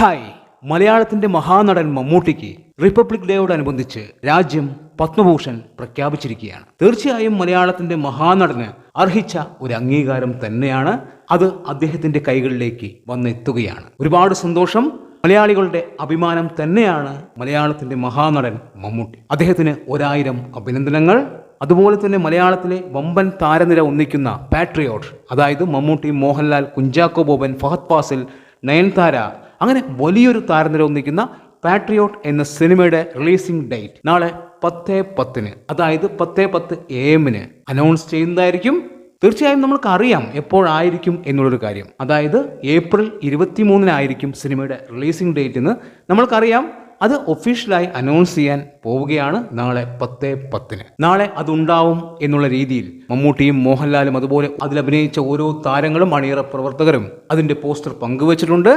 Hi. മലയാളത്തിന്റെ മഹാനടൻ മമ്മൂട്ടിക്ക് republic ഡേയോടനുബന്ധിച്ച് രാജ്യം പത്മഭൂഷൺ പ്രഖ്യാപിച്ചിരിക്കുകയാണ്. തീർച്ചയായും മലയാളത്തിന്റെ മഹാനടന് അർഹിച്ച ഒരു അംഗീകാരം തന്നെയാണ്. അത് അദ്ദേഹത്തിന്റെ കൈകളിലേക്ക് വന്നെത്തുകയാണ്. ഒരുപാട് സന്തോഷം. മലയാളികളുടെ അഭിമാനം തന്നെയാണ് മലയാളത്തിന്റെ മഹാനടൻ മമ്മൂട്ടി. അദ്ദേഹത്തിന് 1000 അഭിനന്ദനങ്ങൾ. അതുപോലെ തന്നെ മലയാളത്തിലെ വമ്പൻ താരനിര ഒന്നിക്കുന്ന പാട്രിയോട്ട്, അതായത് മമ്മൂട്ടി, മോഹൻലാൽ, കുഞ്ചാക്കോ ബോബൻ, ഫഹദ് ഫാസിൽ, നയൻതാര, അങ്ങനെ വലിയൊരു താരനിര ഒന്നിക്കുന്ന പാട്രിയോട്ട് എന്ന സിനിമയുടെ റിലീസിംഗ് ഡേറ്റ് നാളെ 10/10, അതായത് 10:10 AM അനൗൺസ് ചെയ്യുന്നതായിരിക്കും. തീർച്ചയായും നമ്മൾക്ക് അറിയാം എപ്പോഴായിരിക്കും എന്നുള്ളൊരു കാര്യം. അതായത് ഏപ്രിൽ 23 സിനിമയുടെ റിലീസിംഗ് ഡേറ്റ് എന്ന് നമ്മൾക്കറിയാം. അത് ഒഫീഷ്യലായി അനൗൺസ് ചെയ്യാൻ പോവുകയാണ് നാളെ 10/10. നാളെ അതുണ്ടാവും എന്നുള്ള രീതിയിൽ മമ്മൂട്ടിയും മോഹൻലാലും അതുപോലെ അതിലഭിനയിച്ച ഓരോ താരങ്ങളും അണിയറ പ്രവർത്തകരും അതിൻ്റെ പോസ്റ്റർ പങ്കുവച്ചിട്ടുണ്ട്.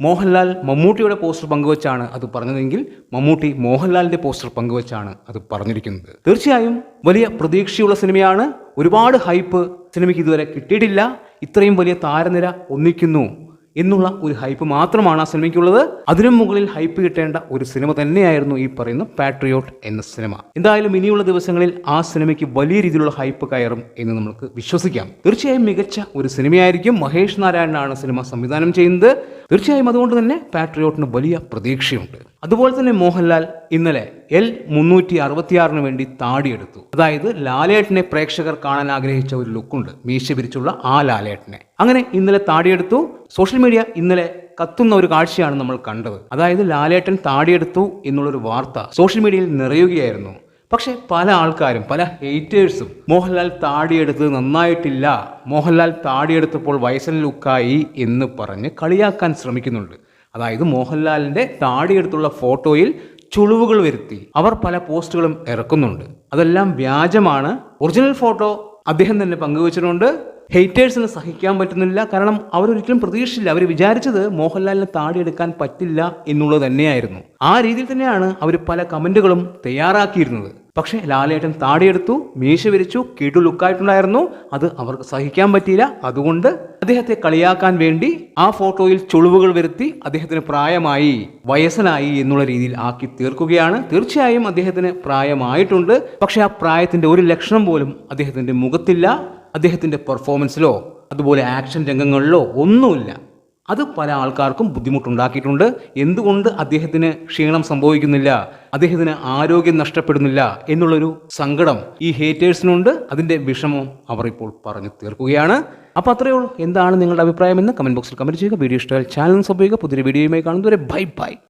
മോഹൻലാൽ മമ്മൂട്ടിയുടെ പോസ്റ്റർ പങ്കുവച്ചാണ് അത് പറഞ്ഞതെങ്കിൽ മമ്മൂട്ടി മോഹൻലാലിന്റെ പോസ്റ്റർ പങ്കുവച്ചാണ് അത് പറഞ്ഞിരിക്കുന്നത്. തീർച്ചയായും വലിയ പ്രതീക്ഷയുള്ള സിനിമയാണ്. ഒരുപാട് ഹൈപ്പ് സിനിമയ്ക്ക് ഇതുവരെ കിട്ടിയിട്ടില്ല. ഇത്രയും വലിയ താരനിര ഒന്നിക്കുന്നു എന്നുള്ള ഒരു ഹൈപ്പ് മാത്രമാണ് ആ സിനിമയ്ക്കുള്ളത്. അതിനും മുകളിൽ ഹൈപ്പ് കിട്ടേണ്ട ഒരു സിനിമ തന്നെയായിരുന്നു ഈ പറയുന്ന പാട്രിയോട്ട് എന്ന സിനിമ. എന്തായാലും ഇനിയുള്ള ദിവസങ്ങളിൽ ആ സിനിമയ്ക്ക് വലിയ രീതിയിലുള്ള ഹൈപ്പ് കയറും എന്ന് നമുക്ക് വിശ്വസിക്കാം. തീർച്ചയായും മികച്ച ഒരു സിനിമയായിരിക്കും. മഹേഷ് നാരായണനാണ് സിനിമ സംവിധാനം ചെയ്യുന്നത്. തീർച്ചയായും അതുകൊണ്ട് തന്നെ പാട്രിയോട്ടിന് വലിയ പ്രതീക്ഷയുണ്ട്. അതുപോലെ തന്നെ മോഹൻലാൽ ഇന്നലെ L366 വേണ്ടി താടിയെടുത്തു. അതായത് ലാലേട്ടനെ പ്രേക്ഷകർ കാണാൻ ആഗ്രഹിച്ച ഒരു ലുക്കുണ്ട്, മീശ പിരിച്ചുള്ള ആ ലാലേട്ടനെ. അങ്ങനെ ഇന്നലെ താടിയെടുത്തു. സോഷ്യൽ മീഡിയ ഇന്നലെ കത്തുന്ന ഒരു കാഴ്ചയാണ് നമ്മൾ കണ്ടത്. അതായത് ലാലേട്ടൻ താടിയെടുത്തു എന്നുള്ളൊരു വാർത്ത സോഷ്യൽ മീഡിയയിൽ നിറയുകയായിരുന്നു. പക്ഷെ പല ആൾക്കാരും, പല ഹേറ്റേഴ്സും മോഹൻലാൽ താടിയെടുത്തത് നന്നായിട്ടില്ല, മോഹൻലാൽ താടിയെടുത്തപ്പോൾ വയസ്സൻ ലുക്കായി എന്ന് പറഞ്ഞ് കളിയാക്കാൻ ശ്രമിക്കുന്നുണ്ട്. അതായത് മോഹൻലാലിന്റെ താടിയെടുത്തുള്ള ഫോട്ടോയിൽ ചുളിവുകൾ വരുത്തി അവർ പല പോസ്റ്റുകളും ഇറക്കുന്നുണ്ട്. അതെല്ലാം വ്യാജമാണ്. ഒറിജിനൽ ഫോട്ടോ അദ്ദേഹം തന്നെ പങ്കുവച്ചിട്ടുണ്ട്. ഹെയ്റ്റേഴ്സിന് സഹിക്കാൻ പറ്റുന്നില്ല. കാരണം അവരൊരിക്കലും പ്രതീക്ഷിച്ചില്ല. അവർ വിചാരിച്ചത് മോഹൻലാലിന് താടിയെടുക്കാൻ പറ്റില്ല എന്നുള്ളത് തന്നെയായിരുന്നു. ആ രീതിയിൽ തന്നെയാണ് അവർ പല കമന്റുകളും തയ്യാറാക്കിയിരുന്നത്. പക്ഷേ ലാലേട്ടൻ താടിയെടുത്തു, മീശ വിരിച്ചു, കിടു ലുക്കായിട്ടുണ്ടായിരുന്നു. അത് അവർക്ക് സഹിക്കാൻ പറ്റിയില്ല. അതുകൊണ്ട് അദ്ദേഹത്തെ കളിയാക്കാൻ വേണ്ടി ആ ഫോട്ടോയിൽ ചുളിവുകൾ വരുത്തി അദ്ദേഹത്തിന് പ്രായമായി, വയസ്സനായി എന്നുള്ള രീതിയിൽ ആക്കി തീർക്കുകയാണ്. തീർച്ചയായും അദ്ദേഹത്തിന് പ്രായമായിട്ടുണ്ട്. പക്ഷെ ആ പ്രായത്തിന്റെ ഒരു ലക്ഷണം പോലും അദ്ദേഹത്തിന്റെ മുഖത്തില്ല. അദ്ദേഹത്തിന്റെ പെർഫോമൻസിലോ അതുപോലെ ആക്ഷൻ രംഗങ്ങളിലോ ഒന്നുമില്ല. അത് പല ആൾക്കാർക്കും ബുദ്ധിമുട്ടുണ്ടാക്കിയിട്ടുണ്ട്. എന്തുകൊണ്ട് അദ്ദേഹത്തിന് ക്ഷീണം സംഭവിക്കുന്നില്ല, അദ്ദേഹത്തിന് ആരോഗ്യം നഷ്ടപ്പെടുന്നില്ല എന്നുള്ളൊരു സങ്കടം ഈ ഹേറ്റേഴ്സിനുണ്ട്. അതിന്റെ വിഷമം അവർ ഇപ്പോൾ പറഞ്ഞു തീർക്കുകയാണ്. അപ്പോൾ അത്രയേ ഉള്ളൂ. എന്താണ് നിങ്ങളുടെ അഭിപ്രായം എന്ന് കമന്റ് ബോക്സിൽ കമന്റ് ചെയ്യുക. വീഡിയോ ഇഷ്ടമായാൽ ചാനൽ സബ്സ്ക്രൈബ് ചെയ്യുക. പുതിയ വീഡിയോയുമായി കാണുന്നതുവരെ ബൈ ബൈ.